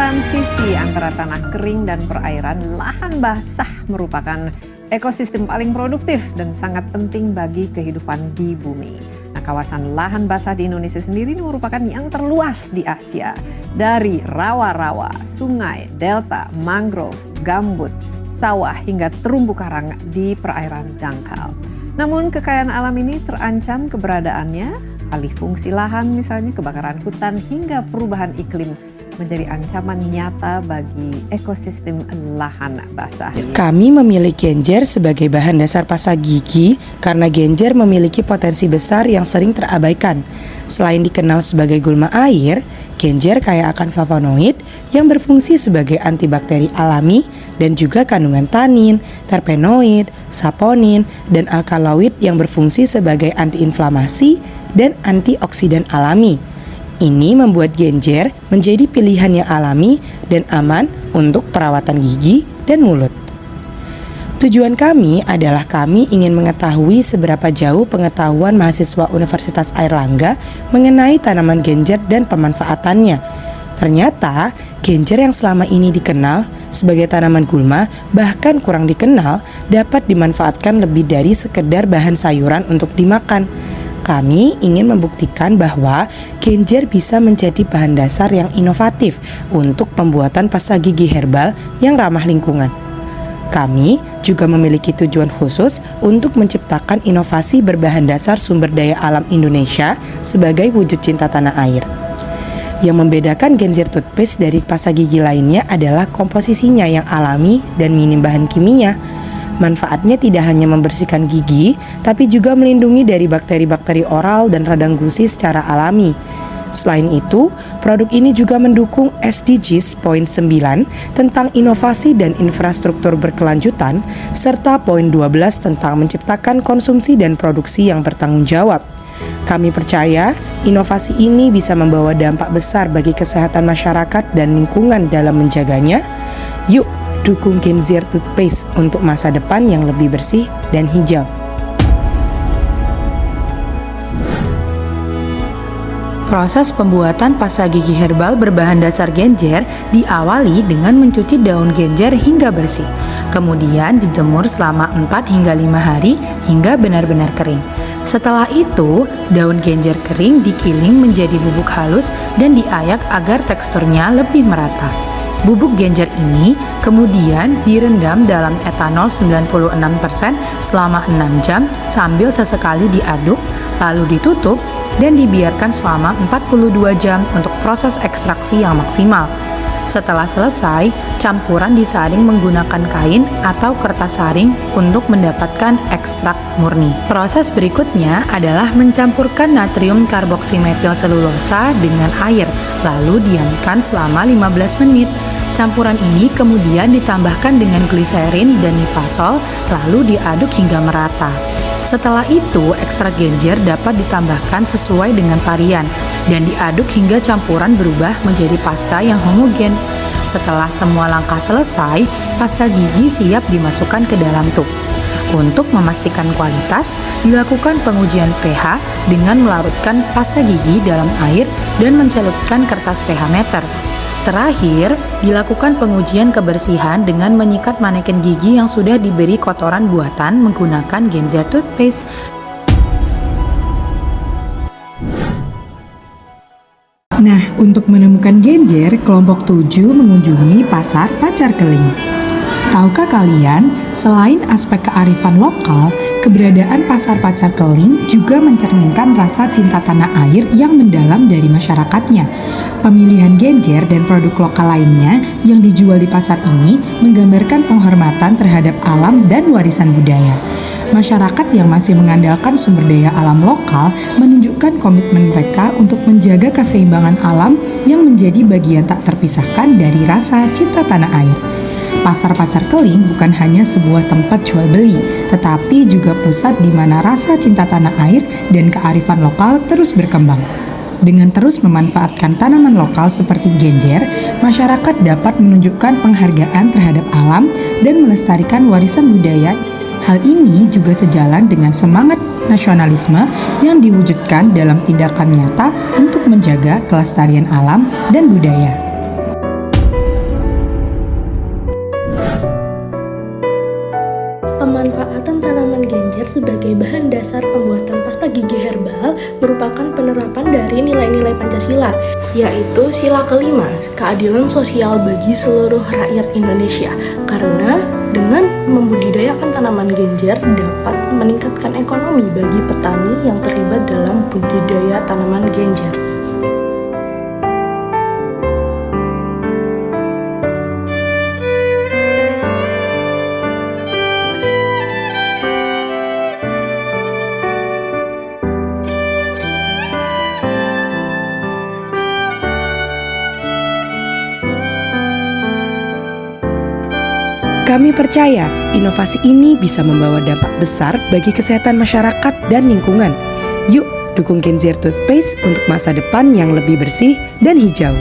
transisi antara tanah kering dan perairan, lahan basah merupakan ekosistem paling produktif dan sangat penting bagi kehidupan di bumi. Nah, kawasan lahan basah di Indonesia sendiri ini merupakan yang terluas di Asia. Dari rawa-rawa, sungai, delta, mangrove, gambut, sawah hingga terumbu karang di perairan dangkal. Namun kekayaan alam ini terancam keberadaannya, alih fungsi lahan misalnya, kebakaran hutan hingga perubahan iklim menjadi ancaman nyata bagi ekosistem lahan basah. Kami memilih genjer sebagai bahan dasar pasta gigi karena genjer memiliki potensi besar yang sering terabaikan. Selain dikenal sebagai gulma air, genjer kaya akan flavonoid yang berfungsi sebagai antibakteri alami dan juga kandungan tanin, terpenoid, saponin, dan alkaloid yang berfungsi sebagai antiinflamasi dan antioksidan alami. Ini membuat genjer menjadi pilihan yang alami dan aman untuk perawatan gigi dan mulut. Tujuan kami adalah kami ingin mengetahui seberapa jauh pengetahuan mahasiswa Universitas Airlangga mengenai tanaman genjer dan pemanfaatannya. Ternyata, genjer yang selama ini dikenal sebagai tanaman gulma bahkan kurang dikenal dapat dimanfaatkan lebih dari sekedar bahan sayuran untuk dimakan. Kami ingin membuktikan bahwa genjer bisa menjadi bahan dasar yang inovatif untuk pembuatan pasta gigi herbal yang ramah lingkungan. Kami juga memiliki tujuan khusus untuk menciptakan inovasi berbahan dasar sumber daya alam Indonesia sebagai wujud cinta tanah air. Yang membedakan genjer toothpaste dari pasta gigi lainnya adalah komposisinya yang alami dan minim bahan kimia. Manfaatnya tidak hanya membersihkan gigi, tapi juga melindungi dari bakteri-bakteri oral dan radang gusi secara alami. Selain itu, produk ini juga mendukung SDGs Poin 9 tentang inovasi dan infrastruktur berkelanjutan, serta Poin 12 tentang menciptakan konsumsi dan produksi yang bertanggung jawab. Kami percaya inovasi ini bisa membawa dampak besar bagi kesehatan masyarakat dan lingkungan dalam menjaganya. Yuk, dukung genjer toothpaste untuk masa depan yang lebih bersih dan hijau. Proses pembuatan pasta gigi herbal berbahan dasar genjer diawali dengan mencuci daun genjer hingga bersih. Kemudian dijemur selama 4 hingga 5 hari hingga benar-benar kering. Setelah itu, daun genjer kering digiling menjadi bubuk halus dan diayak agar teksturnya lebih merata. Bubuk genjer ini kemudian direndam dalam etanol 96% selama 6 jam sambil sesekali diaduk, lalu ditutup dan dibiarkan selama 42 jam untuk proses ekstraksi yang maksimal. Setelah selesai, campuran disaring menggunakan kain atau kertas saring untuk mendapatkan ekstrak murni. Proses berikutnya adalah mencampurkan natrium karboksimetil selulosa dengan air, lalu diamkan selama 15 menit. Campuran ini kemudian ditambahkan dengan gliserin dan nipasol, lalu diaduk hingga merata. Setelah itu, ekstrak genjer dapat ditambahkan sesuai dengan varian dan diaduk hingga campuran berubah menjadi pasta yang homogen. Setelah semua langkah selesai, pasta gigi siap dimasukkan ke dalam tub. Untuk memastikan kualitas, dilakukan pengujian pH dengan melarutkan pasta gigi dalam air dan mencelupkan kertas pH meter. Terakhir, dilakukan pengujian kebersihan dengan menyikat manekin gigi yang sudah diberi kotoran buatan menggunakan genjer toothpaste. Nah, untuk menemukan genjer, kelompok 7 mengunjungi pasar Pacar Keling. Tahukah kalian, selain aspek kearifan lokal, keberadaan pasar Pacar Keling juga mencerminkan rasa cinta tanah air yang mendalam dari masyarakatnya. Pemilihan genjer dan produk lokal lainnya yang dijual di pasar ini menggambarkan penghormatan terhadap alam dan warisan budaya. Masyarakat yang masih mengandalkan sumber daya alam lokal menunjukkan komitmen mereka untuk menjaga keseimbangan alam yang menjadi bagian tak terpisahkan dari rasa cinta tanah air. Pasar Pacar Keling bukan hanya sebuah tempat jual beli, tetapi juga pusat di mana rasa cinta tanah air dan kearifan lokal terus berkembang. Dengan terus memanfaatkan tanaman lokal seperti genjer, masyarakat dapat menunjukkan penghargaan terhadap alam dan melestarikan warisan budaya. Hal ini juga sejalan dengan semangat nasionalisme yang diwujudkan dalam tindakan nyata untuk menjaga kelestarian alam dan budaya. sebagai bahan dasar pembuatan pasta gigi herbal merupakan penerapan dari nilai-nilai Pancasila, yaitu sila kelima, keadilan sosial bagi seluruh rakyat Indonesia. Karena dengan membudidayakan tanaman genjer dapat meningkatkan ekonomi bagi petani yang terlibat dalam budidaya tanaman genjer. Kami percaya inovasi ini bisa membawa dampak besar bagi kesehatan masyarakat dan lingkungan. Yuk, dukung Genjer Toothpaste untuk masa depan yang lebih bersih dan hijau.